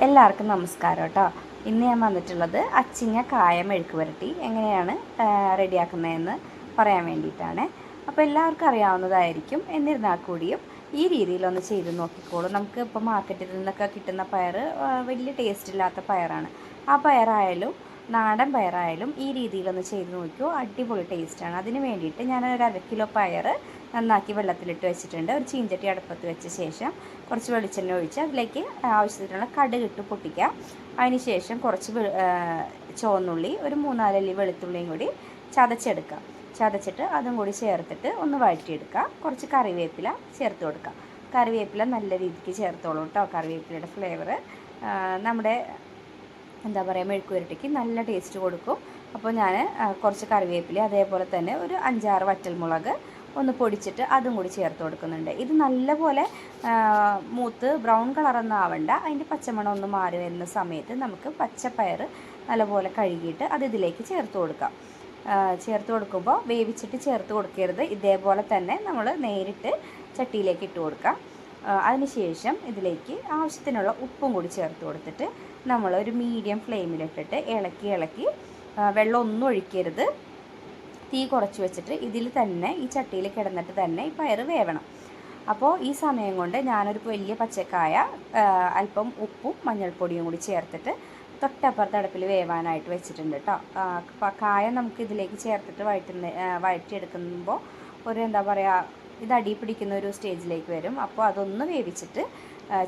എല്ലാവർക്കും നമസ്കാരം കേട്ടോ. ഇന്ന് ഞാൻ വന്നിട്ടുള്ളത് അച്ചിങ്ങ കായ മെഴുക്ക് പുരട്ടി എങ്ങനെയാണ് റെഡിയാക്കുന്നതെന്ന് പറയാൻ വേണ്ടിയിട്ടാണ്. അപ്പോൾ എല്ലാവർക്കും അറിയാവുന്നതായിരിക്കും, എന്നിരുന്നാൽ കൂടിയും ഈ രീതിയിലൊന്ന് ചെയ്ത് നോക്കിക്കോളൂ. നമുക്ക് ഇപ്പോൾ മാർക്കറ്റിൽ നിന്നൊക്കെ കിട്ടുന്ന പയർ വലിയ ടേസ്റ്റ് ഇല്ലാത്ത പയറാണ്. ആ പയറായാലും നാടൻ പയറായാലും ഈ രീതിയിലൊന്ന് ചെയ്ത് നോക്കിയോ, അടിപൊളി ടേസ്റ്റാണ്. അതിന് വേണ്ടിയിട്ട് ഞാനൊരു 1/2 കിലോ പയർ നന്നാക്കി വെള്ളത്തിലിട്ട് വെച്ചിട്ടുണ്ട്. ഒരു ചീഞ്ചട്ടി അടുപ്പത്ത് വെച്ച ശേഷം കുറച്ച് വെളിച്ചെണ്ണ ഒഴിച്ച് അതിലേക്ക് ആവശ്യത്തിനുള്ള കടുകിട്ട് പൊട്ടിക്കാം. അതിന് ശേഷം കുറച്ച് ചുവന്നുള്ളി, ഒരു 3-4 അല്ലി വെളുത്തുള്ളിയും കൂടി ചതച്ചെടുക്കാം. ചതച്ചിട്ട് അതും കൂടി ചേർത്തിട്ട് ഒന്ന് വഴറ്റിയെടുക്കുക. കുറച്ച് കറിവേപ്പില ചേർത്ത് കൊടുക്കുക. കറിവേപ്പില നല്ല രീതിക്ക് ചേർത്തോളൂ കേട്ടോ. കറിവേപ്പിലയുടെ ഫ്ലേവർ നമ്മുടെ എന്താ പറയുക, മെഴുക്ക് പുരട്ടിക്ക് നല്ല ടേസ്റ്റ് കൊടുക്കും. അപ്പോൾ ഞാൻ കുറച്ച് കറിവേപ്പില, അതേപോലെ തന്നെ ഒരു 5-6 വറ്റൽമുളക് ഒന്ന് പൊടിച്ചിട്ട് അതും കൂടി ചേർത്ത് കൊടുക്കുന്നുണ്ട്. ഇത് നല്ലപോലെ മൂത്ത് ബ്രൗൺ കളറൊന്നും ആവണ്ട. അതിൻ്റെ പച്ചമണം ഒന്ന് മാറി വരുന്ന സമയത്ത് നമുക്ക് പച്ചപ്പയർ നല്ലപോലെ കഴുകിയിട്ട് അത് ഇതിലേക്ക് ചേർത്ത് കൊടുക്കാം. ചേർത്ത് കൊടുക്കുമ്പോൾ വേവിച്ചിട്ട് ചേർത്ത് കൊടുക്കരുത്. ഇതേപോലെ തന്നെ നമ്മൾ നേരിട്ട് ചട്ടിയിലേക്ക് ഇട്ട് കൊടുക്കാം. അതിനുശേഷം ഇതിലേക്ക് ആവശ്യത്തിനുള്ള ഉപ്പും കൂടി ചേർത്ത് കൊടുത്തിട്ട് നമ്മൾ ഒരു മീഡിയം ഫ്ലെയിമിലിട്ടിട്ട് ഇളക്കി വെള്ളം ഒന്നും ഒഴിക്കരുത്. തീ കുറച്ച് വെച്ചിട്ട് ഇതിൽ തന്നെ ഈ ചട്ടിയിൽ കിടന്നിട്ട് തന്നെ ഈ പയർ വേവണം. അപ്പോൾ ഈ സമയം കൊണ്ട് ഞാനൊരു വലിയ പച്ചക്കായ അല്പം ഉപ്പും മഞ്ഞൾപ്പൊടിയും കൂടി ചേർത്തിട്ട് തൊട്ടപ്പുറത്ത് അടുപ്പിൽ വേവാനായിട്ട് വെച്ചിട്ടുണ്ട് കേട്ടോ. കായ നമുക്ക് ഇതിലേക്ക് ചേർത്തിട്ട് വഴറ്റിയെടുക്കുമ്പോൾ ഒരു എന്താ പറയുക, ഇത് അടി പിടിക്കുന്ന ഒരു സ്റ്റേജിലേക്ക് വരും. അപ്പോൾ അതൊന്ന് വേവിച്ചിട്ട്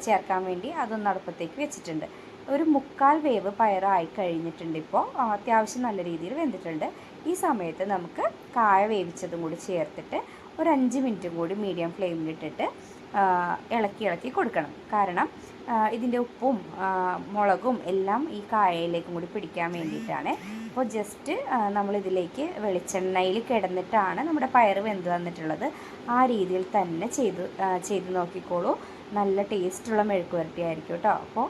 ചേർക്കാൻ വേണ്ടി അതൊന്ന് അടുപ്പത്തേക്ക് വെച്ചിട്ടുണ്ട്. ഒരു 1/4 വേവ് പയറായി കഴിഞ്ഞിട്ടുണ്ട്. ഇപ്പോൾ അത്യാവശ്യം നല്ല രീതിയിൽ വെന്തിട്ടുണ്ട്. ഈ സമയത്ത് നമുക്ക് കായ വേവിച്ചതും കൂടി ചേർത്തിട്ട് ഒരു 5 മിനിറ്റും കൂടി മീഡിയം ഫ്ലെയിമിലിട്ടിട്ട് ഇളക്കി കൊടുക്കണം. കാരണം ഇതിൻ്റെ ഉപ്പും മുളകും എല്ലാം ഈ കായയിലേക്കും കൂടി പിടിക്കാൻ വേണ്ടിയിട്ടാണ്. അപ്പോൾ ജസ്റ്റ് നമ്മളിതിലേക്ക് വെളിച്ചെണ്ണയിൽ കിടന്നിട്ടാണ് നമ്മുടെ പയർ വെന്ത് വന്നിട്ടുള്ളത്. ആ രീതിയിൽ തന്നെ ചെയ്ത് നോക്കിക്കോളൂ. നല്ല ടേസ്റ്റുള്ള മെഴുക്ക് പുരട്ടി ആയിരിക്കും കേട്ടോ. അപ്പോൾ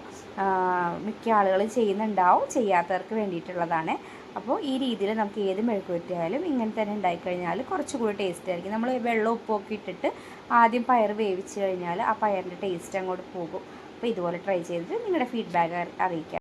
മിക്ക ആളുകളും ചെയ്യുന്നുണ്ടാവും, ചെയ്യാത്തവർക്ക് വേണ്ടിയിട്ടുള്ളതാണ്. അപ്പോൾ ഈ രീതിയിൽ നമുക്ക് ഏത് മെഴുക്ക് പുരട്ടി ആയാലും ഇങ്ങനെ തന്നെ ഉണ്ടായിക്കഴിഞ്ഞാൽ കുറച്ചുകൂടി ടേസ്റ്റ് ആയിരിക്കും. നമ്മൾ വെള്ളം ഉപ്പൊക്കെ ഇട്ടിട്ട് ആദ്യം പയർ വേവിച്ച് കഴിഞ്ഞാൽ ആ പയറിൻ്റെ ടേസ്റ്റ് അങ്ങോട്ട് പോകും. അപ്പോൾ ഇതുപോലെ ട്രൈ ചെയ്തിട്ട് നിങ്ങളുടെ ഫീഡ്ബാക്ക് അറിയിക്കാം.